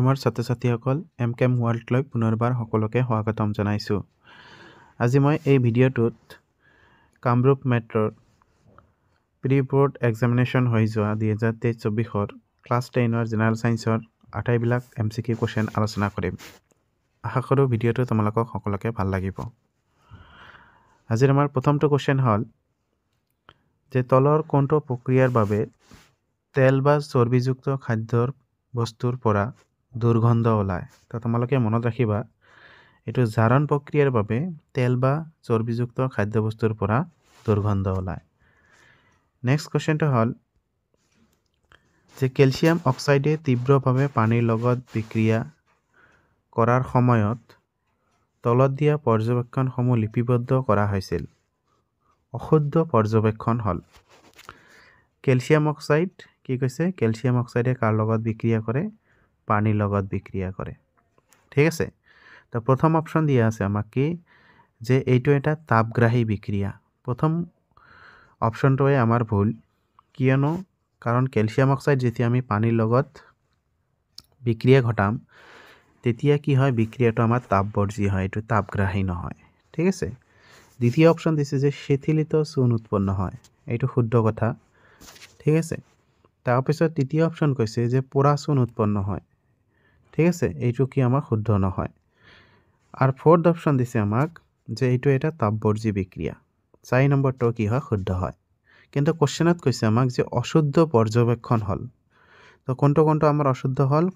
আমাৰ ছাত্ৰ-ছাত্ৰীসকল এমকেম ৱৰ্ল্ডলৈ পুনৰবাৰ সকলোকে স্বাগতম জনাইছোঁ। আজি মই এই ভিডিঅ'টোত কামৰূপ মেট্ৰৰ প্ৰি বৰ্ড এক্সামিনেশ্যন হৈ যোৱা 2023-24 ক্লাছ 10ৰ জেনেৰেল ছায়েন্সৰ আটাইবিলাক MCQ কুৱেশ্যন আলোচনা কৰিম। আশা কৰোঁ ভিডিঅ'টো তোমালোকক সকলোকে ভাল লাগিব। আজিৰ আমাৰ প্ৰথমটো কুৱেশ্যন হ'ল যে তলৰ কোনটো প্ৰক্ৰিয়াৰ বাবে তেল বা চৰ্বিযুক্ত খাদ্যৰ বস্তুৰ পৰা দুৰ্গন্ধ ওলায়। তো তোমালোকে মনত ৰাখিবা এইটো জাৰণ প্ৰক্ৰিয়াৰ বাবে তেল বা চৰ্বিযুক্ত খাদ্যবস্তুৰ পৰা দুৰ্গন্ধ ওলায়। নেক্সট কুৱেশ্যনটো হ'ল যে কেলছিয়াম অক্সাইডে তীব্ৰভাৱে পানীৰ লগত বিক্ৰিয়া কৰাৰ সময়ত তলত দিয়া পৰ্যবেক্ষণসমূহ লিপিবদ্ধ কৰা হৈছিল। অশুদ্ধ পৰ্যবেক্ষণ হ'ল কেলছিয়াম অক্সাইড কি কৈছে কেলছিয়াম অক্সাইডে কাৰ লগত বিক্ৰিয়া কৰে পানীৰ লগত বিক্ৰিয়া কৰে। ঠিক আছে, তো প্ৰথম অপশ্যন দিয়া আছে আমাক কি যে এইটো এটা তাপগ্ৰাহী বিক্ৰিয়া। প্ৰথম অপশ্যনটোৱে আমাৰ ভুল, কিয়নো কাৰণ কেলছিয়াম অক্সাইড যেতিয়া আমি পানীৰ লগত বিক্ৰিয়া ঘটাম তেতিয়া কি হয় বিক্ৰিয়াটো আমাৰ তাপবৰ্জী হয়, এইটো তাপগ্ৰাহী নহয়। ঠিক আছে, দ্বিতীয় অপশ্যন দিছে যে শিথিলিত চূণ উৎপন্ন হয়, এইটো শুদ্ধ কথা। ঠিক আছে, তাৰপিছত তৃতীয় অপশ্যন কৈছে যে পোৰা চূণ উৎপন্ন হয়। ঠিক আছে, এইটো কি আমাৰ শুদ্ধ নহয়। আৰু ফ'ৰ্থ অপশ্যন দিছে আমাক যে এইটো এটা তাপবৰ্জী বিক্ৰিয়া। 4 নম্বৰটো কি হয় শুদ্ধ হয়। কিন্তু কুৱেশ্যনত কৈছে আমাক যে অশুদ্ধ পৰ্যবেক্ষণ হ'ল। তো কোনটো আমাৰ অশুদ্ধ হ'ল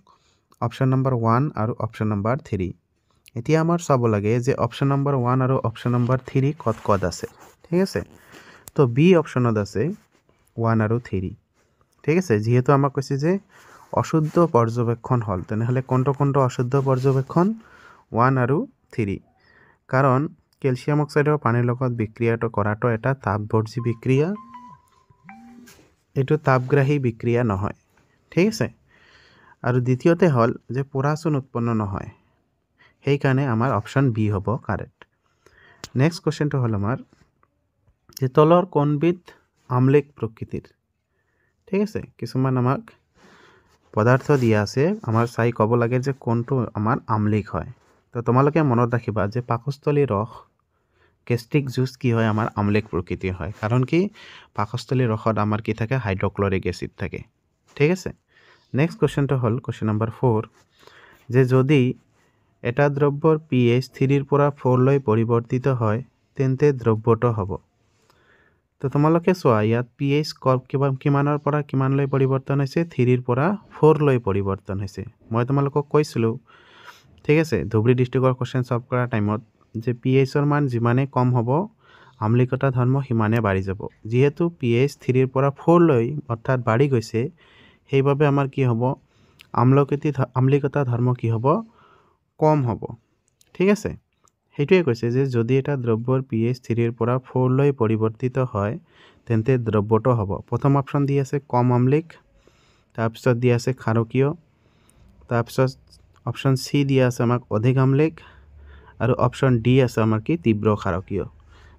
অপশ্যন নম্বৰ 1 আৰু অপশ্যন নম্বৰ 3। এতিয়া আমাৰ চাব লাগে যে অপশ্যন নম্বৰ 1 আৰু অপশ্যন নম্বৰ 3 ক'ত আছে। ঠিক আছে, তো বি অপশ্যনত আছে 1 আৰু 3। ঠিক আছে, যিহেতু আমাক কৈছে যে অশুদ্ধ পৰ্যবেক্ষণ হ'ল তেনেহ'লে কোনটো অশুদ্ধ পৰ্যবেক্ষণ 1 আৰু 3, কাৰণ কেলছিয়াম অক্সাইডৰ পানীৰ লগত বিক্ৰিয়াটো কৰাটো এটা তাপবৰ্জী বিক্ৰিয়া, এইটো তাপগ্ৰাহী বিক্ৰিয়া নহয়। ঠিক আছে, আৰু দ্বিতীয়তে হ'ল যে পোৰা চূণ উৎপন্ন নহয়, সেইকাৰণে আমাৰ অপশ্যন বি হ'ব কাৰেক্ট। নেক্সট কুৱেশ্যনটো হ'ল আমাৰ যে তলৰ কোনবিধ আম্লিক প্ৰকৃতিৰ। ঠিক আছে, কিছুমান আমাক পদাৰ্থ দিয়া আছে, আমাৰ চাই ক'ব লাগে যে কোনটো আমাৰ আম্লিক হয়। তো তোমালোকে মনত ৰাখিবা যে পাকস্থলী ৰস গেষ্ট্ৰিক জুচ কি হয় আমাৰ আম্লিক প্ৰকৃতিৰ হয়, কাৰণ কি পাকস্থলী ৰসত আমাৰ কি থাকে হাইড্ৰক্লৰিক এচিড থাকে। ঠিক আছে, নেক্সট কুৱেশ্যনটো হ'ল কুৱেশ্যন নম্বৰ 4 যে যদি এটা দ্ৰব্যৰ pH 3 পৰা 4লৈ পৰিৱৰ্তিত হয় তেন্তে দ্ৰব্যটো হ'ব। তো তোমালোকে চোৱা ইয়াত pH কিমানৰ পৰা কিমানলৈ পৰিৱৰ্তন হৈছে 3 পৰা 4লৈ পৰিৱৰ্তন হৈছে। মই তোমালোকক কৈছিলোঁ ঠিক আছে ধুবুৰী ডিষ্ট্ৰিক্টৰ কুৱেশ্যন সলভ কৰাৰ টাইমত যে pHৰ মান যিমানে কম হ'ব আম্লিকতা ধৰ্ম সিমানে বাঢ়ি যাব। যিহেতু pH 3 পৰা 4লৈ অৰ্থাৎ বাঢ়ি গৈছে, সেইবাবে আমাৰ কি হ'ব আম্লিকতা ধৰ্ম কি হ'ব কম হ'ব। ঠিক আছে, সেইটোৱে কৈছে যে যদি এটা দ্ৰব্যৰ pH 3 পৰা 4লৈ পৰিৱৰ্তিত হয় তেন্তে দ্ৰব্যটো হ'ব। প্ৰথম অপশ্যন দি আছে কম আম্লিক, তাৰপিছত দিয়া আছে ক্ষাৰকীয়, তাৰপিছত অপশ্যন চি দিয়া আছে আমাক অধিক আম্লিক, আৰু অপশ্যন ডি আছে আমাৰ কি তীব্ৰ ক্ষাৰকীয়।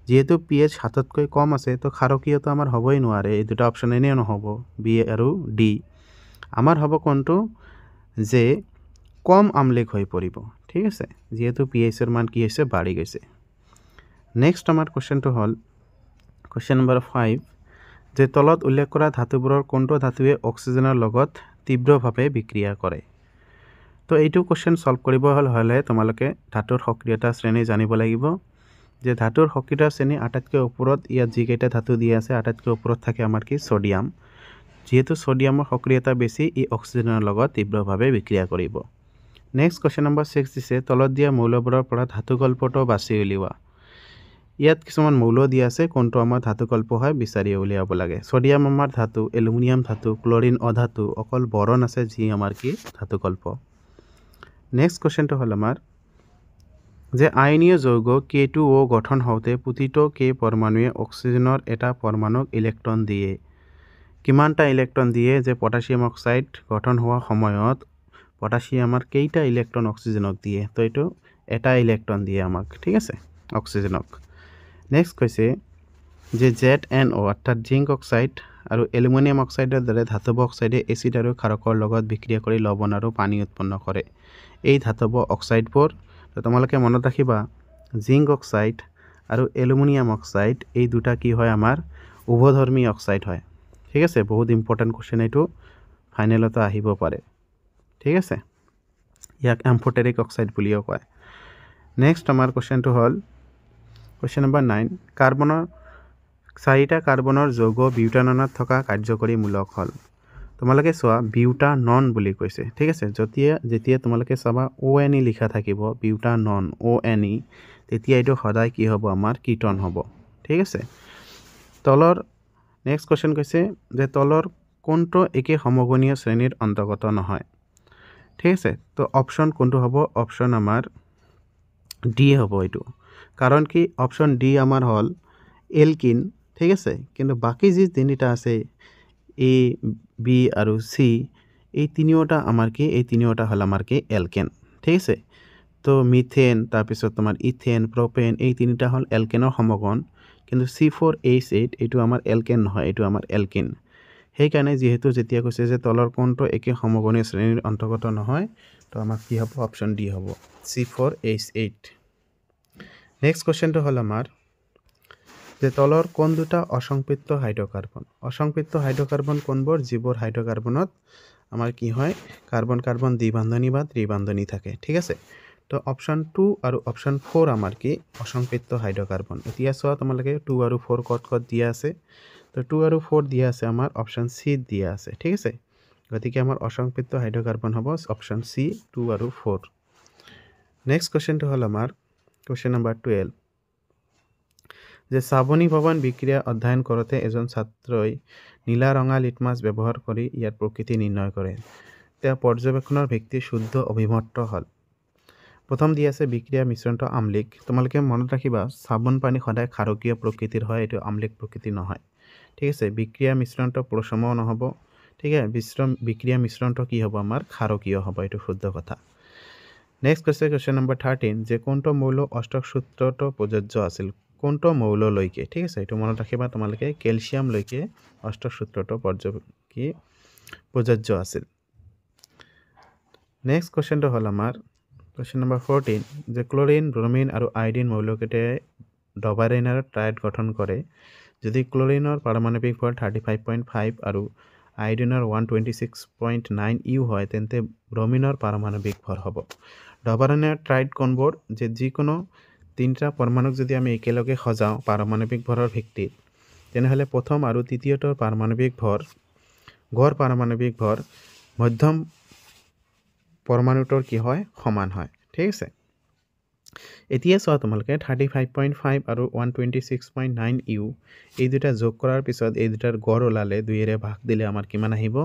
যিহেতু pH 7তকৈ কম আছে তো ক্ষাৰকীয়টো আমাৰ হ'বই নোৱাৰে, এই দুটা অপশ্যন এনেও নহ'ব, বি আৰু ডি। আমাৰ হ'ব কোনটো যে কম আম্লিক হৈ পৰিব। ঠিক আছে, যিহেতু pHৰ মান কি হৈছে বাঢ়ি গৈছে। নেক্সট আমাৰ কুৱেশ্যনটো হ'ল কুৱেশ্যন নম্বৰ 5 যে তলত উল্লেখ কৰা ধাতুবোৰৰ কোনটো ধাতুৱে অক্সিজেনৰ লগত তীব্ৰভাৱে বিক্ৰিয়া কৰে। তো এইটো কুৱেশ্যন সলভ কৰিব হ'লে তোমালোকে ধাতুৰ সক্ৰিয়তা শ্ৰেণী জানিব লাগিব। যে ধাতুৰ সক্ৰিয়তা শ্ৰেণী আটাইতকৈ ওপৰত ইয়াত যিকেইটা ধাতু দিয়া আছে আটাইতকৈ ওপৰত থাকে আমাৰ কি ছডিয়াম। যিহেতু ছডিয়ামৰ সক্ৰিয়তা বেছি, ই অক্সিজেনৰ লগত তীব্ৰভাৱে বিক্ৰিয়া কৰিব। নেক্সট কুৱেশ্যন নম্বৰ 6 দিছে তলত দিয়া মৌলবোৰৰ পৰা ধাতুকল্পটো বাছি উলিওৱা। ইয়াত কিছুমান মৌল দিয়া আছে, কোনটো আমাৰ ধাতুকল্প হয় বিচাৰি উলিয়াব লাগে। ছডিয়াম আমাৰ ধাতু, এলুমিনিয়াম ধাতু, ক্লৰিন অধাতু, অকল বৰণ আছে যি আমাৰ কি ধাতুকল্প। নেক্সট কুৱেশ্যনটো হ'ল আমাৰ যে আয়নীয় যৌগ K2O গঠন হওঁতে প্ৰতিটো K পৰমাণুৱে অক্সিজেনৰ এটা পৰমাণুক ইলেক্ট্ৰন দিয়ে। কিমানটা ইলেক্ট্ৰন দিয়ে যে পটাছিয়াম অক্সাইড গঠন হোৱা সময়ত পটাছিয়ামৰ কেইটা ইলেক্ট্ৰন অক্সিজেনক দিয়ে, তো এইটো এটা ইলেক্ট্ৰন দিয়ে আমাক। ঠিক আছে অক্সিজেনক। নেক্সট কৈছে যে ZNO অৰ্থাৎ জিংক অক্সাইড আৰু এলুমিনিয়াম অক্সাইডৰ দৰে ধাতৱ অক্সাইডে এচিড আৰু ক্ষাৰকৰ লগত বিক্ৰিয়া কৰি লৱণ আৰু পানী উৎপন্ন কৰে এই ধাতৱ অক্সাইডবোৰ তোমালোকে মনত ৰাখিবা জিংক অক্সাইড আৰু এলুমিনিয়াম অক্সাইড এই দুটা কি হয় আমাৰ উভধৰ্মী অক্সাইড হয় ঠিক আছে বহুত ইম্পৰ্টেণ্ট কোৱেশ্চন এইটো ফাইনেলতো আহিব পাৰে ঠিক আছে ইয়াক এম্ফোটেৰিক অক্সাইড বুলিও কয় নেক্সট আমাৰ কোৱেশ্চনটো হ'ল কোৱেশ্চন নম্বৰ 9 কাৰ্বনৰ 4টা কাৰ্বনৰ যৌগ বিউটাননত থকা কাৰ্যকৰী মূলক হ'ল তোমালোকে চোৱা বিউটানন বুলি কৈছে ঠিক আছে যেতিয়া তোমালোকে চাবা ONE লিখা থাকিব বিউটানন ONE তেতিয়া এইটো সদায় কি হ'ব আমাৰ কিটন হ'ব ঠিক আছে তলৰ নেক্সট কোৱেশ্চন কৈছে যে তলৰ কোনটো একে সমগণীয় শ্ৰেণীৰ অন্তৰ্গত নহয় ঠিক আছে তো অপশন কোনটো হ'ব অপশন আমাৰ ডি হ'ব এইটো কাৰণ কি অপশন ডি আমাৰ হ'ল এলকিন ঠিক আছে কিন্তু বাকি যে তিনিটা আছে এ বি আৰু সি এই তিনিওটা আমাৰ কি এই তিনিওটা হ'ল আমাৰ কি এলকেন ঠিক আছে তো মিথেন তাৰপিছত তোমাৰ ইথেন প্ৰপেন এই তিনিটা হ'ল এলকেনৰ সমগণ কিন্তু C4H8 এইটো আমাৰ এলকেন নহয় এইটো আমাৰ এলকিন সেইকাৰণে যেহেতু যেতিয়া কৈছে যে তলৰ কোনটো একে সমগণীয় শ্ৰেণীৰ অন্তৰ্গত নহয় তো আমাক কি হ'ব অপশন ডি হ'ব C4H8 নেক্সট কোৱেশ্চনটো হ'ল আমাৰ যে তলৰ কোন দুটা অসংপৃক্ত হাইড্ৰোকাৰ্বন কোনবোৰ যিবোৰ হাইড্ৰোকাৰ্বনত আমাৰ কি হয় কাৰ্বন কাৰ্বন দ্বিবন্ধনী বা ত্ৰিবন্ধনী থাকে ঠিক আছে তো অপশন 2 আৰু অপশন 4 আমাৰ কি অসংপৃক্ত হাইড্ৰোকাৰ্বন এতিয়া চোৱা তোমালোকে 2 আৰু 4 কত দিয়া আছে তো 2 আৰু 4 দিয়া আছে আমাৰ অপশন সি দিয়া আছে ঠিক আছে গতিকে আমাৰ অসংপৃক্ত হাইড্ৰোকাৰ্বন হ'ব অপশন সি 2 আৰু 4 নেক্সট কোৱেশ্চনটো হ'ল আমাৰ কোৱেশ্চন নম্বৰ 12 যে শ্ৰাৱণী ভৱন বিক্ৰিয়া অধ্যয়ন কৰোঁতে এজন ছাত্ৰই নীলা ৰঙা লিটমাছ ব্যৱহাৰ কৰি ইয়াৰ প্ৰকৃতি নিৰ্ণয় কৰে তেওঁ পৰ্যবেক্ষণৰ ভিত্তি শুদ্ধ অভিমত হ'ল প্ৰথম দি আছে বিক্ৰিয়া মিশ্ৰণটো আমলিক তোমালোকে মনত ৰাখিবা সাবন পানী সদায় ক্ষাৰকীয় প্ৰকৃতিৰ হয় এটো আমলিক প্ৰকৃতি নহয় ঠিক আছে বিক্ৰিয়া মিশ্ৰণটো প্ৰশম নহব ঠিক আছে বিক্ৰিয়া মিশ্ৰণটো কি হ'ব আমাৰ ক্ষাৰকীয় হ'ব এটো শুদ্ধ কথা নেক্সট কোৱেশ্চন নম্বৰ 13 যে কোনটো মৌল অষ্টক সূত্ৰটো প্ৰযোজ্য আছিল কোনটো মৌল লৈকে ঠিক আছে এটো মনত ৰাখিবা তোমালোকে ক্যালসিয়াম লৈকে অষ্টক সূত্ৰটো প্ৰযোজ্য আছিল নেক্সট কোৱেশ্চনটো হ'ল আমাৰ কোৱেশ্চন নম্বৰ 14 যে ক্লোৰিন ব্ৰোমিন আৰু আয়োডিন মৌলকেইটাই ডবাৰেনাৰ ট্ৰাইড গঠন কৰে যদি ক্লোৰিনৰ পাৰমাণবিক ভৰ 35.5 আৰু আয়োডিনৰ 126.9 ইউ হয় তেন্তে ব্ৰোমিনৰ পাৰমাণবিক ভৰ হ'ব ডবাৰেনাৰ ট্ৰাইড কোনবোৰ যে যিকোনো তিনটা পৰমাণুক যদি আমি একেলগে সজাও পাৰমাণবিক ভৰৰ ভিত্তিত তেনেহলে প্ৰথম আৰু তৃতীয়টোৰ পাৰমাণবিক ভৰ গড় পাৰমাণবিক ভৰ মধ্যম পৰমাণুটোৰ কি হয় সমান হয় ঠিক আছে এতিয়া চোৱা তোমালোকে 35.5 আৰু 126.9 ইউ এই দুটা যোগ কৰাৰ পিছত এই দুটাৰ গড় ওলালে দুইৰে ভাগ দিলে আমাৰ কিমান আহিব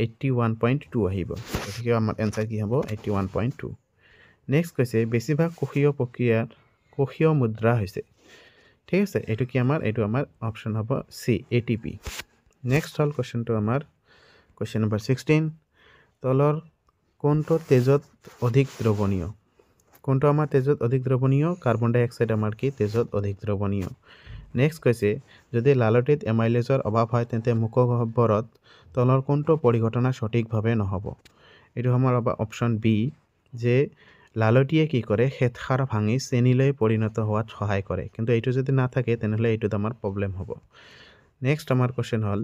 81.2 আহিব গতিকে আমাৰ এনসাৰ কি হ'ব 81.2 নেক্সট কৈছে বেছিভাগ কোষীয় প্ৰক্ৰিয়াৰ কোষীয় মুদ্ৰা হৈছে ঠিক আছে এটো কি আমাৰ এটো আমাৰ অপচন হ'ব সি এটিপি নেক্সট হল কোৱেশ্চনটো আমাৰ কোৱেশ্চন নম্বৰ 16 তলৰ কোনটো তেজত অধিক দ্ৰৱণীয় কোনটো আমাৰ তেজত অধিক দ্ৰৱণীয় কাৰ্বন ডাই অক্সাইড আমাৰ কি তেজত অধিক দ্ৰৱণীয় নেক্সট কৈছে যদি লালটিত এমাইলেজৰ অভাৱ হয় তেন্তে মুখগহ্বৰত তলৰ কোনটো পৰিঘটনা সঠিকভাৱে নহব এটো আমাৰ অপচন বি যে লালটিয়ে কি কৰে হেতখাৰ ভাঙি চেনিলৈ পৰিণত হোৱাত সহায় কৰে কিন্তু এইটো যদি না থাকে তেনেহলে এইটোত আমাৰ প্ৰবলেম হ'ব নেক্সট আমাৰ কোৱেশ্চন হল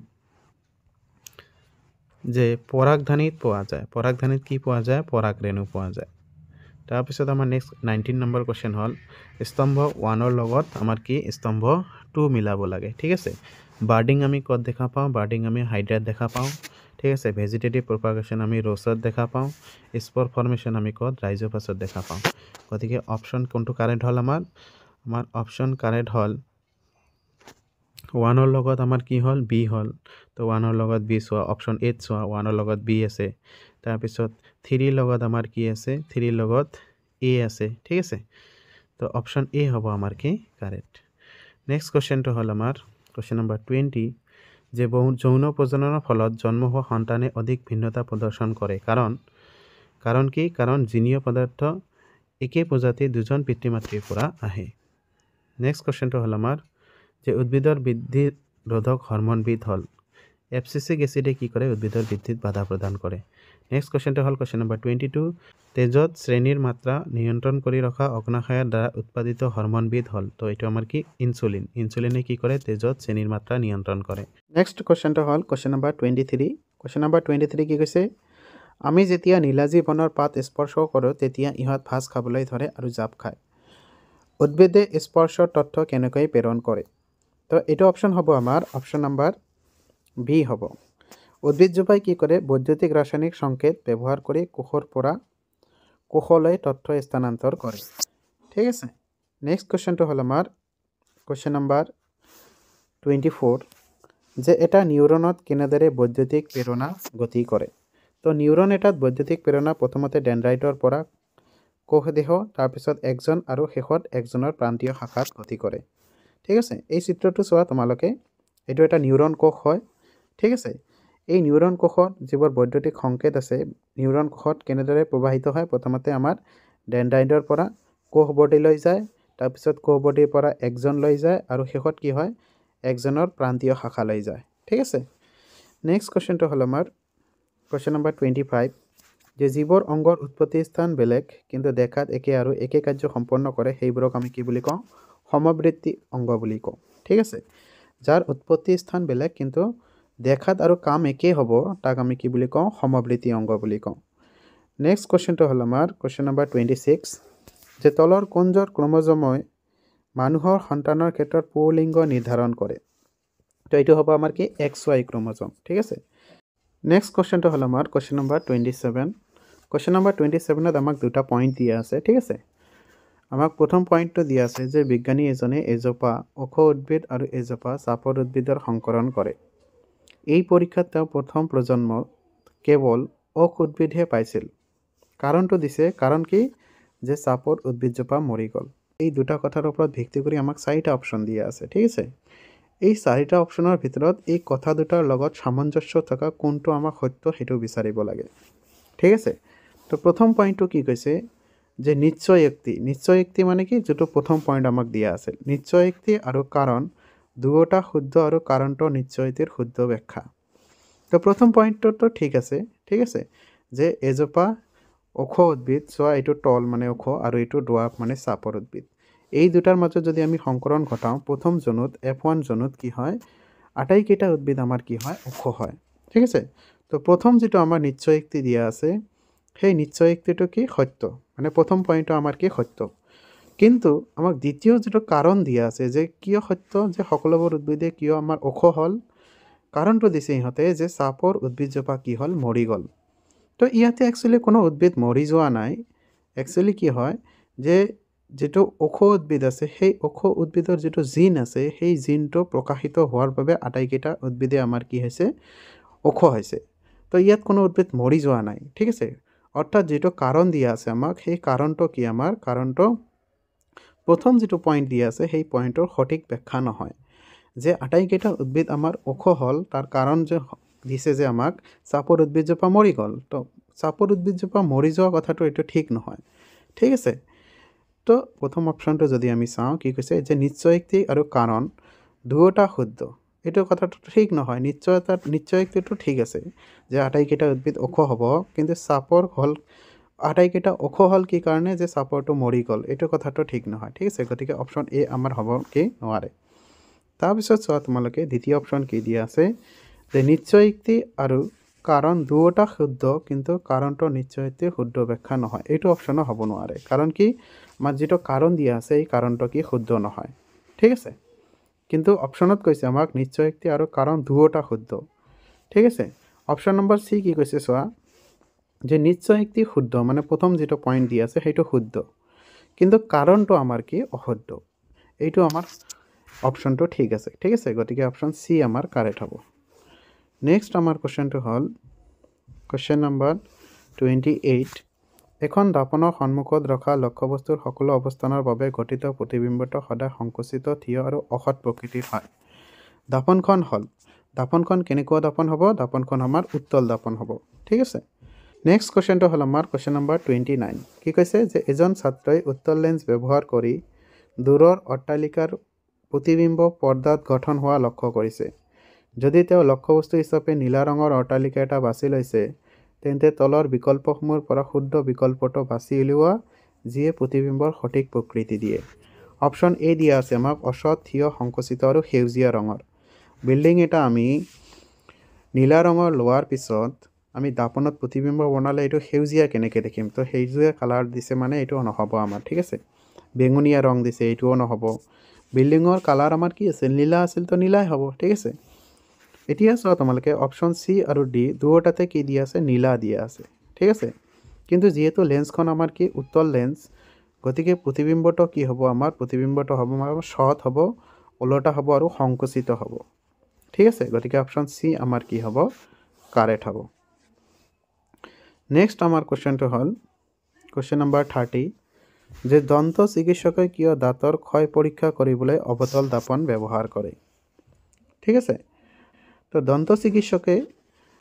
যে পৰাগধানীত পোৱা যায় পৰাগধানীত কি পোৱা যায় পৰাগ ৰেণু পোৱা যায় তাৰ পিছত আমাৰ নেক্সট 19 নম্বৰ কোৱেশ্চন হল স্তম্ভ 1 ৰ লগত আমাৰ কি স্তম্ভ 2 মিলাব লাগে ঠিক আছে বাৰ্ডিং আমি কত দেখা পাওঁ বাৰ্ডিং আমি হাইড্ৰাত দেখা পাওঁ ঠিক আছে ভেজিটেটিভ প্ৰপাগেশ্যন আমি ৰছত দেখা পাওঁ স্পৰ ফৰ্মেশ্যন আমি কত ৰাইজোপাছত দেখা পাওঁ গতিকে অপচন কোনটো কাৰেক্ট হল আমাৰ অপচন কাৰেক্ট হল 1 ৰ লগত আমাৰ কি হল বি হল তো 1 ৰ লগত বি চোৱা অপচন 8 চোৱা 1 ৰ লগত বি আছে তাৰ পিছত 3 ৰ লগত আমাৰ কি আছে 3 ৰ লগত এ আছে ঠিক আছে তো অপচন এ হ'ব আমাৰ কি কাৰেক্ট নেক্সট কোৱেশ্চনটো হল আমাৰ কোৱেশ্চন নম্বৰ 20 যে যৌন প্ৰজননৰ ফলত জন্ম হোৱা সন্তানে অধিক ভিন্নতা প্ৰদৰ্শন কৰে কাৰণ কি কাৰণ জিনীয় পদাৰ্থ একে প্ৰজাতিৰ দুজন পিতৃ-মাতৃৰ পৰা আহে নেক্সট কোৱেশ্চনটো হল আমাৰ যে উদ্ভিদৰ বৃদ্ধি ৰোধক হৰমোনবিধ হল এপচিচিক এচিডে কি কৰে উদ্ভিদৰ বৃদ্ধিত বাধা প্ৰদান কৰে নেক্সট কোৱেশ্চনটো হ'ল কোৱেশ্চন নম্বৰ 22 তেজত শ্ৰেণীৰ মাত্ৰা নিয়ন্ত্ৰণ কৰি ৰখা অগ্নাশয়ৰ দ্বাৰা উৎপাদিত হৰম'নবিধ হ'ল তো এইটো আমাৰ কি ইনচুলিনে কি কৰে তেজত শ্ৰেণীৰ মাত্ৰা নিয়ন্ত্ৰণ কৰে নেক্সট কোৱেশ্চনটো হ'ল কোৱেশ্চন নম্বৰ 23 কোৱেশ্চন নম্বৰ 23 কি কৈছে আমি যেতিয়া নীলাজী বনৰ পাত স্পৰ্শ কৰোঁ তেতিয়া ইহঁত ভাজ খাবলৈ ধৰে আৰু জাপ খায় উদ্ভিদে স্পৰ্শৰ তথ্য কেনেকৈ প্ৰেৰণ কৰে তো এইটো অপশ্যন হ'ব আমাৰ অপশ্যন নম্বৰ বি হ'ব উদ্ভিদজোপাই কি কৰে বৈদ্যুতিক ৰাসায়নিক সংকেত ব্যৱহাৰ কৰি কোষৰ পৰা কোষলৈ তথ্য স্থানান্তৰ কৰে ঠিক আছে নেক্সট কোৱেশ্চনটো হ'ল আমাৰ কোৱেশ্চন নম্বৰ 24 যে এটা নিউৰনত কেনেদৰে বৈদ্যুতিক প্ৰেৰণা গতি কৰে তো নিউৰন এটাত বৈদ্যুতিক প্ৰেৰণা প্ৰথমতে ডেনড্ৰাইটৰ পৰা কোষদেহ তাৰপিছত একজন আৰু শেষত একজনৰ প্ৰান্তীয় শাখাত গতি কৰে ঠিক আছে এই চিত্ৰটো চোৱা তোমালোকে এইটো এটা নিউৰন কোষ হয় ঠিক আছে এই নিউৰন কোষত যিবোৰ বৈদ্যুতিক সংকেত আছে নিউৰন কোষত কেনেদৰে প্ৰবাহিত হয় প্ৰথমতে আমাৰ ডেনড্ৰাইটৰ পৰা কোষবৰ্ডীলৈ যায় তাৰপিছত কোষবৰ্ডীৰ পৰা একজনলৈ যায় আৰু শেষত কি হয় একজনৰ প্ৰান্তীয় শাখালৈ যায় ঠিক আছে নেক্সট কোৱেশ্চনটো হ'ল আমাৰ কোৱেশ্চন নম্বৰ 25 যে যিবোৰ অংগৰ উৎপত্তি স্থান বেলেগ কিন্তু দেখাত একে আৰু একে কাৰ্য সম্পন্ন কৰে সেইবোৰক আমি কি বুলি কওঁ সমবৃত্তি অংগ বুলি কওঁ ঠিক আছে যাৰ উৎপত্তি স্থান বেলেগ কিন্তু দেখাত আৰু কাম একে হ'ব তাক আমি কি বুলি কওঁ সমবৃত্তি অংগ বুলি কওঁ নেক্সট কোৱেশ্চনটো হ'ল আমাৰ কোৱেশ্চন নম্বৰ 26 যে তলৰ কোনজোৰ ক্ৰম'জমই মানুহৰ সন্তানৰ ক্ষেত্ৰত পুংলিংগ নিৰ্ধাৰণ কৰে তো এইটো হ'ব আমাৰ কি XY ক্ৰম'জম ঠিক আছে নেক্সট কোৱেশ্চনটো হ'ল আমাৰ কোৱেশ্চন নম্বৰ 27 কোৱেশ্চন নম্বৰ 27ত আমাক দুটা পইণ্ট দিয়া আছে ঠিক আছে আমাক প্ৰথম পইণ্টটো দিয়া আছে যে বিজ্ঞানী এজনে এজোপা ওখ উদ্ভিদ আৰু এজোপা চাপৰ উদ্ভিদৰ সংকৰণ কৰে এই পৰীক্ষাত তেওঁ প্ৰথম প্ৰজন্ম কেৱল ওখ উদ্ভিদহে পাইছিল কাৰণটো দিছে কাৰণ কি যে চাপৰ উদ্ভিদজোপা মৰি গ'ল এই দুটা কথাৰ ওপৰত ভিত্তি কৰি আমাক চাৰিটা অপশ্যন দিয়া আছে ঠিক আছে এই চাৰিটা অপশ্যনৰ ভিতৰত এই কথা দুটাৰ লগত সামঞ্জস্য থকা কোনটো আমাক সত্য সেইটো বিচাৰিব লাগে ঠিক আছে তো প্ৰথম পইণ্টটো কি কৈছে যে নিশ্চয়যুক্তি মানে কি যেটো প্ৰথম পইণ্ট আমাক দিয়া আছিল নিশ্চয়যুক্তি আৰু কাৰণ দুয়োটা শুদ্ধ আৰু কাৰণটো নিশ্চয়তিৰ শুদ্ধ ব্যাখ্যা তো প্ৰথম পইণ্টটো ঠিক আছে যে এজোপা ওখ উদ্ভিদ চোৱা এইটো তল মানে ওখ আৰু এইটো ডুৱাৰ্ফ মানে চাপৰ উদ্ভিদ এই দুটাৰ মাজত যদি আমি সংকৰণ ঘটাওঁ প্ৰথম জোনুত F1 জোনুত কি হয় আটাইকেইটা উদ্ভিদ আমাৰ কি হয় ওখ হয় ঠিক আছে তো প্ৰথম যেটো আমাৰ নিশ্চয়যুক্তি দিয়া আছে সেই নিশ্চয়যুক্তিটো কি সত্য মানে প্ৰথম পইণ্টটো আমাৰ কি সত্য কিন্তু আমাক দ্বিতীয় যেটো কাৰণ দিয়া আছে যে কিয় সত্য যে সকলোবোৰ উদ্ভিদে কিয় আমাৰ ওখ হ'ল কাৰণটো দিছে ইহঁতে যে চাপৰ উদ্ভিদজোপা কি হ'ল মৰি গ'ল তো ইয়াতে একচুৱেলি কোনো উদ্ভিদ মৰি যোৱা নাই একচুৱেলি কি হয় যে যেটো ওখ উদ্ভিদ আছে সেই ওখ উদ্ভিদৰ যেটো জিন আছে সেই জিনটো প্ৰকাশিত হোৱাৰ বাবে আটাইকেইটা উদ্ভিদে আমাৰ কি হৈছে ওখ হৈছে তো ইয়াত কোনো উদ্ভিদ মৰি যোৱা নাই ঠিক আছে অৰ্থাৎ যেটো কাৰণ দিয়া আছে আমাক সেই কাৰণটো কি আমাৰ কাৰণটো প্ৰথম যেটো পইণ্ট দিয়া আছে সেই পইণ্টৰ সঠিক ব্যাখ্যা নহয় যে আটাইকেইটা উদ্ভিদ আমাৰ ওখ হ'ল তাৰ কাৰণ যে দিছে যে আমাক চাপৰ উদ্ভিদজোপা মৰি গ'ল তো চাপৰ উদ্ভিদজোপা মৰি যোৱা কথাটো এইটো ঠিক নহয় ঠিক আছে তো প্ৰথম অপশ্যনটো যদি আমি চাওঁ কি কৈছে যে নিশ্চয়যুক্তি আৰু কাৰণ দুয়োটা শুদ্ধ এইটো কথাটো ঠিক নহয় নিশ্চয়যুক্তিটো ঠিক আছে যে আটাইকেইটা উদ্ভিদ ওখ হ'ব কিন্তু চাপৰ হ'ল আটাইকেইটা ওখ হ'ল কি কাৰণে যে চাপৰটো মৰি গ'ল এইটো কথাটো ঠিক নহয় ঠিক আছে গতিকে অপশ্যন এ আমাৰ হ'ব কি নোৱাৰে তাৰপিছত চোৱা তোমালোকে দ্বিতীয় অপশ্যন কি দিয়া আছে যে নিশ্চয়যুক্তি আৰু কাৰণ দুয়োটা শুদ্ধ কিন্তু কাৰণটো নিশ্চয়যুক্তিৰ শুদ্ধ ব্যাখ্যা নহয় এইটো অপশ্যনো হ'ব নোৱাৰে কাৰণ কি আমাৰ যেটো কাৰণ দিয়া আছে এই কাৰণটো কি শুদ্ধ নহয় ঠিক আছে কিন্তু অপশ্যনত কৈছে আমাক নিশ্চয়যুক্তি আৰু কাৰণ দুয়োটা শুদ্ধ ঠিক আছে অপশ্যন নম্বৰ সি কি কৈছে চোৱা যে নিশ্চয়যুক্তি শুদ্ধ মানে প্ৰথম যেটো পইণ্ট দিয়া আছে সেইটো শুদ্ধ কিন্তু কাৰণটো আমাৰ কি অশুদ্ধ এইটো আমাৰ অপশ্যনটো ঠিক আছে গতিকে অপশ্যন সি আমাৰ কাৰেক্ট হ'ব নেক্সট আমাৰ কোৱেশ্চনটো হ'ল কোৱেশ্চন নম্বৰ 28 এখন দাপনৰ সন্মুখত ৰখা লক্ষ্যবস্তুৰ সকলো অৱস্থানৰ বাবে গঠিত প্ৰতিবিম্বটো সদায় সংকুচিত থিয় আৰু অসৎ প্ৰকৃতিৰ হয় দাপনখন কেনেকুৱা দাপন হ'ব দাপনখন আমাৰ উত্তল দাপন হ'ব ঠিক আছে নেক্সট কোৱেশ্চনটো হ'ল আমাৰ কোৱেশ্চন নম্বৰ 29 কি কৈছে যে এজন ছাত্ৰই উত্তল লেন্স ব্যৱহাৰ কৰি দূৰৰ অট্টালিকাৰ প্ৰতিবিম্ব পৰ্দাত গঠন হোৱা লক্ষ্য কৰিছে যদি তেওঁ লক্ষ্যবস্তু হিচাপে নীলা ৰঙৰ অট্টালিকা এটা বাছি লৈছে তেন্তে তলৰ বিকল্পসমূহৰ পৰা শুদ্ধ বিকল্পটো বাছি উলিওৱা যিয়ে প্ৰতিবিম্বৰ সঠিক প্ৰকৃতি দিয়ে। অপশ্যন এ দিয়া আছে আমাক অসৎ, থিয়, সংকুচিত আৰু সেউজীয়া ৰঙৰ। বিল্ডিং এটা আমি নীলা ৰঙৰ লোৱাৰ পিছত আমি দাপনত প্ৰতিবিম্ব বনালে এইটো সেউজীয়া কেনেকৈ দেখিম? তো সেউজীয়া কালাৰ দিছে মানে এইটো নহ'ব আমাৰ, ঠিক আছে। বেঙুনীয়া ৰং দিছে এইটোও নহ'ব। বিল্ডিঙৰ কালাৰ আমাৰ কি আছিল? নীলা আছিল, তো নীলাই হ'ব, ঠিক আছে। এতিয়া চোৱা তোমালোকে অপশ্যন চি আৰু ডি দুয়োটাতে কি দিয়া আছে? নীলা দিয়া আছে, ঠিক আছে। কিন্তু যিহেতু লেন্সখন আমাৰ কি উত্তল লেন্স, গতিকে প্ৰতিবিম্বটো কি হ'ব? আমাৰ প্ৰতিবিম্বটো হ'ব আমাৰ সৎ হ'ব, ওলোটা হ'ব আৰু সংকুচিত হ'ব, ঠিক আছে। গতিকে অপশ্যন চি আমাৰ কি হ'ব? কাৰেক্ট হ'ব। নেক্সট আমাৰ কুৱেশ্যনটো হ'ল কুৱেশ্যন নম্বৰ 30 যে দন্ত চিকিৎসকে কিয় দাঁতৰ ক্ষয় পৰীক্ষা কৰিবলৈ অৱতল দাপন ব্যৱহাৰ কৰে? ঠিক আছে। তো দন্ত চিকিৎসকে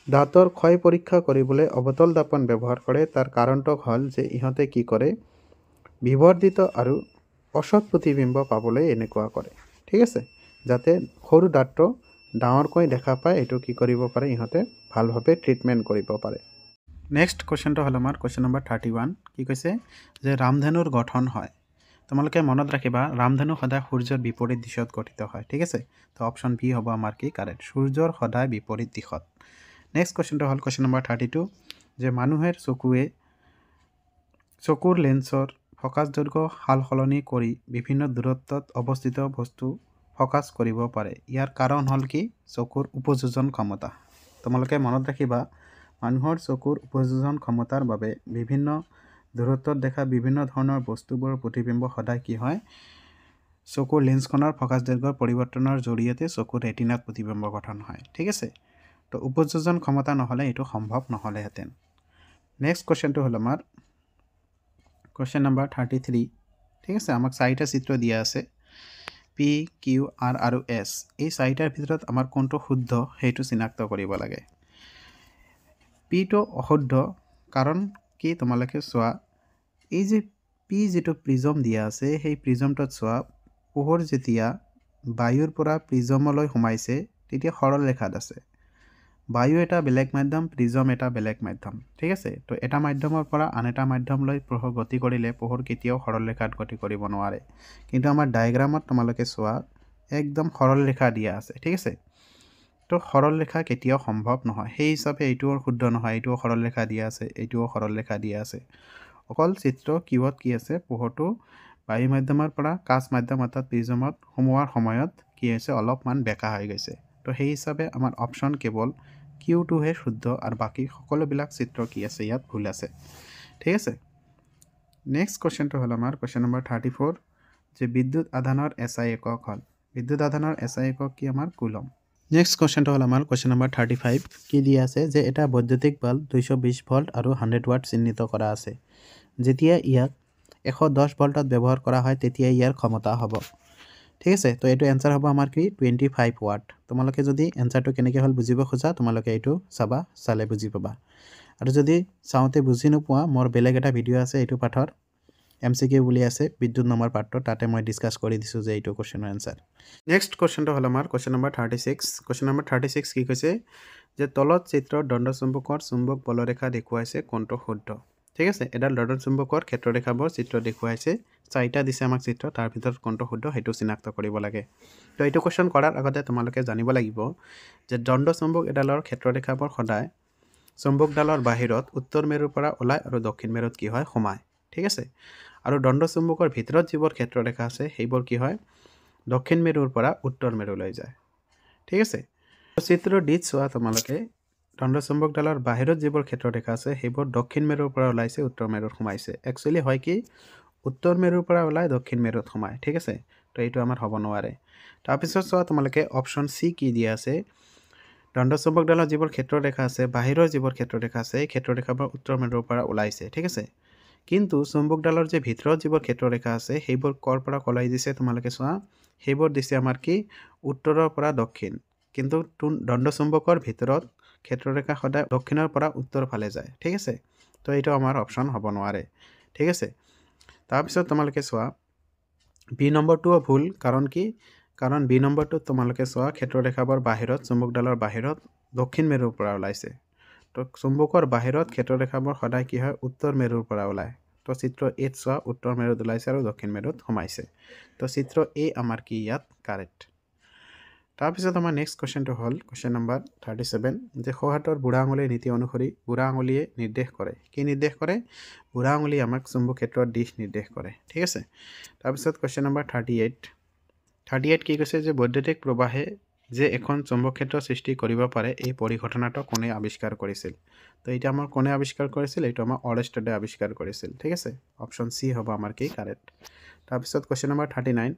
দাঁতৰ ক্ষয় পৰীক্ষা কৰিবলৈ অৱতল দাপন ব্যৱহাৰ কৰে। তাৰ কাৰণটো হ'ল যে ইহঁতে কি কৰে? বিবৰ্ধিত আৰু অসৎ প্ৰতিবিম্ব পাবলৈ এনেকুৱা কৰে, ঠিক আছে, যাতে সৰু দাঁতটো ডাঙৰকৈ দেখা পায়। এইটো কি কৰিব পাৰে? ইহঁতে ভালভাৱে ট্ৰিটমেণ্ট কৰিব পাৰে। নেক্সট কুৱেশ্যনটো হ'ল আমাৰ কুৱেশ্যন নম্বৰ 31। কি কৈছে? যে ৰামধেনুৰ গঠন হয়। তোমালোকে মনত ৰাখিবা ৰামধেনু সদায় সূৰ্যৰ বিপৰীত দিশত গঠিত হয়, ঠিক আছে। তো অপশ্যন বি হ'ব আমাৰ কি কাৰেক্ট? সূৰ্যৰ সদায় বিপৰীত দিশত। নেক্সট কুৱেশ্যনটো হ'ল কুৱেশ্যন নম্বৰ 32 যে মানুহৰ চকুৰ লেন্সৰ ফ'কাছ দৈৰ্ঘ্য সাল সলনি কৰি বিভিন্ন দূৰত্বত অৱস্থিত বস্তু ফ'কাছ কৰিব পাৰে। ইয়াৰ কাৰণ হ'ল কি? চকুৰ উপযোজন ক্ষমতা। তোমালোকে মনত ৰাখিবা মানুহৰ চকুৰ উপযোজন ক্ষমতাৰ বাবে বিভিন্ন দূৰত্বত দেখা বিভিন্ন ধৰণৰ বস্তুবোৰৰ প্ৰতিবিম্ব সদায় কি হয়? চকুৰ লেন্সখনৰ ফ'কাছ দৈৰ্ঘ্যৰ পৰিৱৰ্তনৰ জৰিয়তে চকুৰ ৰেটিনাত প্ৰতিবিম্ব গঠন হয়, ঠিক আছে। তো উপযোজন ক্ষমতা নহ'লে এইটো সম্ভৱ নহ'লেহেঁতেন। নেক্সট কুৱেশ্যনটো হ'ল আমাৰ কুৱেশ্যন নম্বৰ 33, ঠিক আছে। আমাক 4টা চিত্ৰ দিয়া আছে, পি, কিউ, আৰ আৰু এছ। এই 4টাৰ ভিতৰত আমাৰ কোনটো শুদ্ধ সেইটো চিনাক্ত কৰিব লাগে। পিটো অশুদ্ধ, কাৰণ কি? তোমালোকে চোৱা এই যে পি যিটো প্ৰিজম দিয়া আছে সেই প্ৰিজমটোত চোৱা পোহৰ যেতিয়া বায়ুৰ পৰা প্ৰিজমলৈ সোমাইছে তেতিয়া সৰল ৰেখাত আছে। বায়ু এটা বেলেগ মাধ্যম, প্ৰিজম এটা বেলেগ মাধ্যম, ঠিক আছে। তো এটা মাধ্যমৰ পৰা আন এটা মাধ্যমলৈ পোহৰ গতি কৰিলে পোহৰ কেতিয়াও সৰল ৰেখাত গতি কৰিব নোৱাৰে। কিন্তু আমাৰ ডায়েগ্ৰামত তোমালোকে চোৱা একদম সৰল ৰেখা দিয়া আছে, ঠিক আছে। তো সৰল ৰেখা কেতিয়াও সম্ভৱ নহয়। সেই হিচাপে এইটোও শুদ্ধ নহয়, এইটোও সৰল ৰেখা দিয়া আছে, এইটোও সৰল ৰেখা দিয়া আছে। অকল চিত্ৰ কিউত কি আছে? পোহৰটো বায়ু মাধ্যমৰ পৰা কাঁচ মাধ্যম অৰ্থাৎ প্ৰিজমত সোমোৱাৰ সময়ত কি হৈছে? অলপমান বেকা হৈ গৈছে। তো সেই হিচাপে আমাৰ অপশ্যন কেৱল কিউটোহে শুদ্ধ আৰু বাকী সকলোবিলাক চিত্ৰ কি আছে? ইয়াত ভুল আছে, ঠিক আছে। নেক্সট কুৱেশ্যনটো হ'ল আমাৰ কুৱেশ্যন নম্বৰ 34 যে বিদ্যুৎ আধানৰ SI একক হ'ল। বিদ্যুৎ আধানৰ SI একক কি? আমাৰ কুলম। নেক্সট কুৱেশ্যনটো হ'ল আমাৰ কুৱেশ্যন নম্বৰ 35। কি দিয়া আছে? যে এটা বৈদ্যুতিক বাল্ব 220 ভল্ট আৰু 100 ৱাট চিহ্নিত কৰা আছে। যেতিয়া ইয়াক 110 ভল্টত ব্যৱহাৰ কৰা হয় তেতিয়া ইয়াৰ ক্ষমতা হ'ব, ঠিক আছে। তো এইটো এনচাৰ হ'ব আমাৰ কি? 25 ৱাট। তোমালোকে যদি এনচাৰটো কেনেকৈ হ'ল বুজিব খোজা তোমালোকে এইটো চালে বুজি পাবা। আৰু যদি চাওঁতে বুজি নোপোৱা মোৰ বেলেগ এটা ভিডিঅ' আছে, এইটো পাঠৰ MCQ বুলি আছে বিদ্যুৎ নামৰ পাঠটো, তাতে মই ডিছকাছ কৰি দিছোঁ যে এইটো কুৱেশ্যনৰ এনচাৰ। নেক্সট কুৱেশ্যনটো হ'ল আমাৰ কুৱেশ্যন নম্বৰ 36। কুৱেশ্যন নম্বৰ 36 কি কৈছে? যে তলত চিত্ৰত দণ্ডচুম্বকৰ চুম্বক বলৰেখা দেখুৱাইছে, কোনটো শুদ্ধ? ঠিক আছে। এডাল দণ্ডচুম্বকৰ ক্ষেত্ৰৰেখাবোৰ চিত্ৰ দেখুৱাইছে, 4টা দিছে আমাক চিত্ৰ, তাৰ ভিতৰত কোনটো শুদ্ধ সেইটো চিনাক্ত কৰিব লাগে। তো এইটো কুৱেশ্যন কৰাৰ আগতে তোমালোকে জানিব লাগিব যে দণ্ডচুম্বক এডালৰ ক্ষেত্ৰৰেখাবোৰ সদায় চুম্বকডালৰ বাহিৰত উত্তৰ মেৰুৰ পৰা ওলায় আৰু দক্ষিণ মেৰুত কি হয়? সোমায়, ঠিক আছে। আৰু দণ্ডচুম্বকৰ ভিতৰত যিবোৰ ক্ষেত্ৰৰেখা আছে সেইবোৰ কি হয়? দক্ষিণ মেৰুৰ পৰা উত্তৰ মেৰুলৈ যায়, ঠিক আছে। চিত্ৰ ডিত চোৱা তোমালোকে দণ্ডচুম্বকডালৰ বাহিৰত যিবোৰ ক্ষেত্ৰৰেখা আছে সেইবোৰ দক্ষিণ মেৰুৰ পৰা ওলাইছে, উত্তৰ মেৰুত সোমাইছে। একচুৱেলি হয় কি? উত্তৰ মেৰুৰ পৰা ওলাই দক্ষিণ মেৰুত সোমায়, ঠিক আছে। তো এইটো আমাৰ হ'ব নোৱাৰে। তাৰপিছত চোৱা তোমালোকে অপশ্যন চি কি দিয়া আছে? দণ্ডচুম্বকডালৰ যিবোৰ ক্ষেত্ৰৰেখা আছে, বাহিৰৰ যিবোৰ ক্ষেত্ৰৰেখা আছে এই ক্ষেত্ৰৰেখাবোৰ উত্তৰ মেৰুৰ পৰা ওলাইছে, ঠিক আছে। কিন্তু চুম্বকডালৰ যে ভিতৰত যিবোৰ ক্ষেত্ৰৰেখা আছে সেইবোৰ ক'ৰ পৰা কলাই দিছে? তোমালোকে চোৱা সেইবোৰ দিছে আমাৰ কি? উত্তৰৰ পৰা দক্ষিণ। কিন্তু দণ্ডচুম্বকৰ ভিতৰত ক্ষেত্ৰৰেখা সদায় দক্ষিণৰ পৰা উত্তৰ ফালে যায়, ঠিক আছে। তো এইটো আমাৰ অপশ্যন হ'ব নোৱাৰে, ঠিক আছে। তাৰপিছত তোমালোকে চোৱা বি নম্বৰটোও ভুল, কাৰণ কি? কাৰণ বি নম্বৰটোত তোমালোকে চোৱা ক্ষেত্ৰৰেখাবোৰ বাহিৰত চুম্বকডালৰ বাহিৰত দক্ষিণ মেৰুৰ পৰা ওলাইছে তো চুম্বকৰ বাহিৰত ক্ষেত্ৰৰেখাবোৰ সদায় কি হয় উত্তৰ মেৰুৰ পৰা ওলায় তো চিত্ৰ এত চোৱা উত্তৰ মেৰুত ওলাইছে আৰু দক্ষিণ মেৰুত সোমাইছে তো চিত্ৰ এ আমাৰ কি ইয়াত কাৰেক্ট তাৰপিছত আমাৰ নেক্সট কুৱেশ্যনটো হ'ল কুৱেশ্যন নম্বৰ 37 যে সোঁহাতৰ বুঢ়া আঙুলিৰ নীতি অনুসৰি বুঢ়া আঙুলিয়ে নিৰ্দেশ কৰে কি নিৰ্দেশ কৰে বুঢ়া আঙুলি আমাক চুম্বক ক্ষেত্ৰৰ দিশ নিৰ্দেশ কৰে ঠিক আছে তাৰপিছত কুৱেশ্যন নম্বৰ 38 কি কৈছে যে বৈদ্যুতিক প্ৰবাহে যে এখন চুম্বক ক্ষেত্ৰ সৃষ্টি কৰিব পাৰে এই পৰিঘটনাটো কোনে আৱিষ্কাৰ কৰিছিল তো এটা আমাৰ কোনে আৱিষ্কাৰ কৰিছিল এইটো আমাৰ অৰেষ্টডে আৱিষ্কাৰ কৰিছিল ঠিক আছে অপশ্যন সি হ'ব আমাৰ কি কাৰেক্ট তাৰপিছত কুৱেশ্যন নম্বৰ 39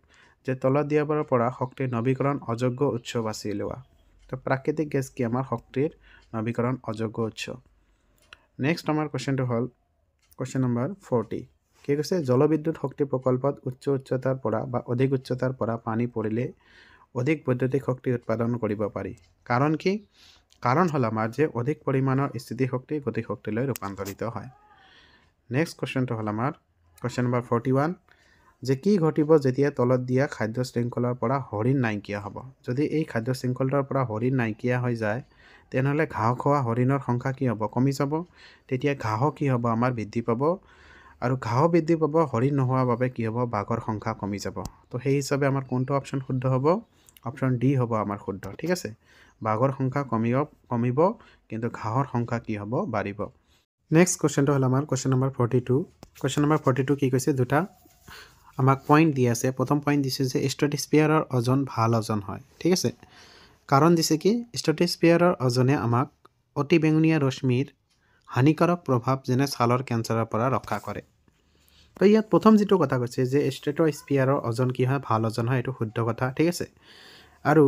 যে তলত দিয়াবোৰৰ পৰা শক্তিৰ নৱীকৰণ অযোগ্য উৎস বাছি লোৱা তো প্ৰাকৃতিক গেছ কি আমাৰ শক্তিৰ নৱীকৰণ অযোগ্য উৎস নেক্সট আমাৰ কুৱেশ্যনটো হ'ল কুৱেশ্যন নম্বৰ 40 কি কৈছে জলবিদ্যুৎ শক্তি প্ৰকল্পত উচ্চ উচ্চতাৰ পৰা বা অধিক উচ্চতাৰ পৰা পানী পৰিলে অধিক বৈদ্যুতিক শক্তি উৎপাদন কৰিব পাৰি কাৰণ কি কাৰণ হ'ল আমাৰ যে অধিক পৰিমাণৰ স্থিতিশক্তি গতিশক্তিলৈ ৰূপান্তৰিত হয় নেক্সট কুৱেশ্যনটো হ'ল আমাৰ কুৱেশ্যন নম্বৰ 41 যে কি ঘটিব যেতিয়া তলত দিয়া খাদ্য শৃংখলাৰ পৰা হৰিণ নাইকিয়া হ'ব যদি এই খাদ্য শৃংখলাৰ পৰা হৰিণ নাইকিয়া হৈ যায় তেনেহ'লে ঘাঁহ খোৱা হৰিণৰ সংখ্যা কি হ'ব কমি যাব তেতিয়া ঘাঁহ কি হ'ব আমাৰ বৃদ্ধি পাব আৰু ঘাঁহ বৃদ্ধি পাব হৰিণ নোহোৱাৰ বাবে কি হ'ব বাঘৰ সংখ্যা কমি যাব তো সেই হিচাপে আমাৰ কোনটো অপশ্যন শুদ্ধ হ'ব অপশ্যন ডি হ'ব আমাৰ শুদ্ধ ঠিক আছে বাঘৰ সংখ্যা কমিব কিন্তু ঘাঁহৰ সংখ্যা কি হ'ব বাঢ়িব নেক্সট কুৱেশ্যনটো হ'ল আমাৰ কুৱেশ্যন নম্বৰ 42 কি কৈছে দুটা আমাক পইণ্ট দি আছে প্ৰথম পইণ্ট দিছে যে ষ্ট্ৰেটোস্ফিয়াৰৰ ওজন ভাল ওজন হয় ঠিক আছে কাৰণ দিছে কি ষ্ট্ৰেটোস্ফিয়াৰৰ ওজনে আমাক অতি বেঙুনীয়া ৰশ্মিৰ হানিকাৰক প্ৰভাৱ যেনে ছালৰ কেঞ্চাৰৰ পৰা ৰক্ষা কৰে তো ইয়াত প্ৰথম যিটো কথা কৈছে যে ষ্ট্ৰেটোস্ফিয়াৰৰ ওজন কি হয় ভাল ওজন হয় এইটো শুদ্ধ কথা ঠিক আছে আৰু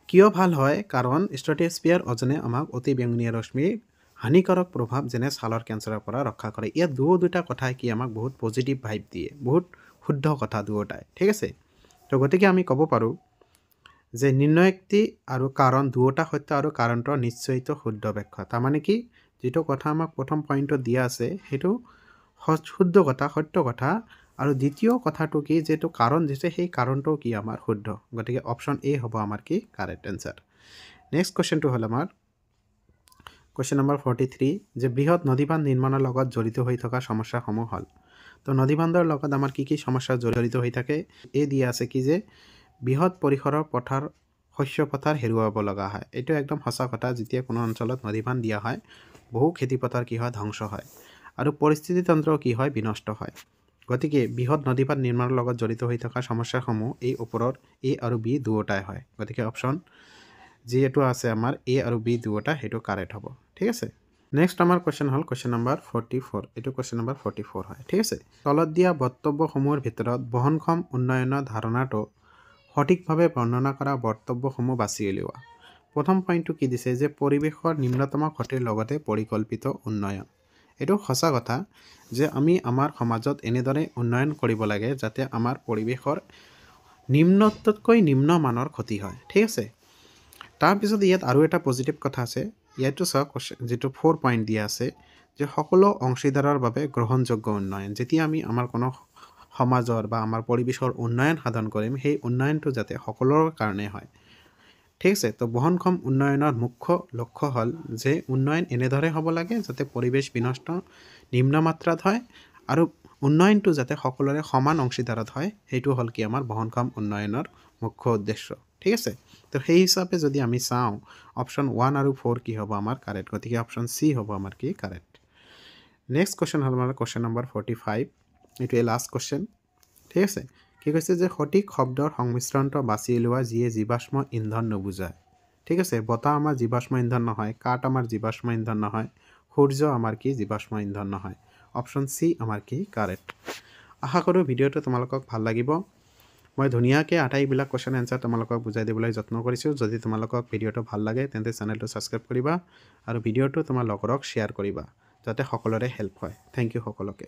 কিয় ভাল হয় কাৰণ ষ্ট্ৰেটোস্ফিয়াৰ ওজনে আমাক অতি বেঙুনীয়া ৰশ্মিৰ হানিকাৰক প্ৰভাৱ যেনে ছালৰ কেঞ্চাৰৰ পৰা ৰক্ষা কৰে ইয়াত দুটা কথাই কি আমাক বহুত পজিটিভ ভাইব দিয়ে বহুত শুদ্ধ কথা দুয়োটাই ঠিক আছে তো গতিকে আমি ক'ব পাৰোঁ যে নিৰ্ণয়ক্তি আৰু কাৰণ দুয়োটা সত্য আৰু কাৰণটোৰ নিশ্চয়িত শুদ্ধ ব্যাখ্যা তাৰমানে কি যিটো কথা আমাক প্ৰথম পইণ্টত দিয়া আছে সেইটো শুদ্ধ কথা সত্য কথা আৰু দ্বিতীয় কথাটো কি যেটো কাৰণ দিছে সেই কাৰণটো কি আমাৰ শুদ্ধ গতিকে অপশ্যন এ হ'ব আমাৰ কি কাৰেক্ট এনসাৰ নেক্সট কুৱেশ্যনটো হ'ল আমাৰ কুৱেশ্যন নম্বৰ 43 যে বৃহৎ নদীবান্ধ নিৰ্মাণৰ লগত জড়িত হৈ থকা সমস্যাসমূহ হ'ল তো নদীবান্ধৰ লগত আমাৰ কি কি সমস্যা জড়িত হৈ থাকে এই দিয়া আছে কি যে বৃহৎ পৰিসৰৰ পথাৰ শস্য পথাৰ হেৰুৱাব লগা হয় এইটো একদম সঁচা কথা যেতিয়া কোনো অঞ্চলত নদীবান্ধ দিয়া হয় বহু খেতিপথাৰ কি হয় ধ্বংস হয় আৰু পৰিস্থিতিতন্ত্ৰ কি হয় বিনষ্ট হয় গতিকে বৃহৎ নদীবান্ধ নিৰ্মাণৰ লগত জড়িত হৈ থকা সমস্যাসমূহ এই ওপৰৰ এ আৰু বি দুয়োটাই হয় গতিকে অপশ্যন যিহেতু আছে আমাৰ এ আৰু বি দুয়োটা সেইটো কাৰেক্ট হ'ব ঠিক আছে নেক্সট আমাৰ কুৱেশ্যন হ'ল কুৱেশ্যন নম্বৰ 44 এইটো কুৱেশ্যন নম্বৰ 44 হয় ঠিক আছে তলত দিয়া বক্তব্যসমূহৰ ভিতৰত বহনক্ষম উন্নয়নৰ ধাৰণাটো সঠিকভাৱে বৰ্ণনা কৰা বক্তব্যসমূহ বাছি উলিওৱা প্ৰথম পইণ্টটো কি দিছে যে পৰিৱেশৰ নিম্নতম ক্ষতিৰ লগতে পৰিকল্পিত উন্নয়ন এইটো সঁচা কথা যে আমি আমাৰ সমাজত এনেদৰে উন্নয়ন কৰিব লাগে যাতে আমাৰ পৰিৱেশৰ নিম্নতকৈ নিম্ন মানৰ ক্ষতি হয় ঠিক আছে তাৰপিছত ইয়াত আৰু এটা পজিটিভ কথা আছে ইয়াতো চাওক যেটো 4 পইণ্ট দিয়া আছে যে সকলো অংশীদাৰৰ বাবে গ্ৰহণযোগ্য উন্নয়ন যেতিয়া আমি আমাৰ কোনো সমাজৰ বা আমাৰ পৰিৱেশৰ উন্নয়ন সাধন কৰিম সেই উন্নয়নটো যাতে সকলোৰ কাৰণে হয় ঠিক আছে তো বহনক্ষম উন্নয়নৰ মুখ্য লক্ষ্য হ'ল যে উন্নয়ন এনেদৰে হ'ব লাগে যাতে পৰিৱেশ বিনষ্ট নিম্ন মাত্ৰাত হয় আৰু উন্নয়নটো যাতে সকলোৰে সমান অংশীদাৰত হয় সেইটো হ'ল কি আমাৰ বহনক্ষম উন্নয়নৰ মুখ্য উদ্দেশ্য ঠিক আছে তো সেই হিচাপে যদি আমি চাওঁ অপশ্যন 1 আৰু 4 কি হ'ব আমাৰ কাৰেক্ট গতিকে অপশ্যন সি হ'ব আমাৰ কি কাৰেক্ট নেক্সট কুৱেশ্যন হ'ল আমাৰ কুৱেশ্যন নম্বৰ 45 এইটো লাষ্ট কুৱেশ্যন ঠিক আছে কি কৈছে যে সঠিক শব্দৰ সংমিশ্ৰণটো বাছি লোৱা যিয়ে জীৱাশ্ম ইন্ধন নুবুজায় ঠিক আছে বতাহ আমাৰ জীৱাশ্ম ইন্ধন নহয় কাঠ আমাৰ জীৱাশ্ম ইন্ধন নহয় সূৰ্য আমাৰ কি জীৱাশ্ম ইন্ধন নহয় অপশ্যন সি আমাৰ কি কাৰেক্ট আশা কৰোঁ ভিডিঅ'টো তোমালোকক ভাল লাগিব মই ধুনীয়াকৈ আটাইবিলাক কুৱেশ্যন এনসাৰ তোমালোকক বুজাই দিবলৈ যত্ন কৰিছোঁ যদি তোমালোকক ভিডিঅ'টো ভাল লাগে তেন্তে চেনেলটো ছাবস্ক্ৰাইব কৰিবা আৰু ভিডিঅ'টো তোমাৰ লগৰক শ্বেয়াৰ কৰিবা যাতে সকলোৰে হেল্প হয় থেংক ইউ সকলোকে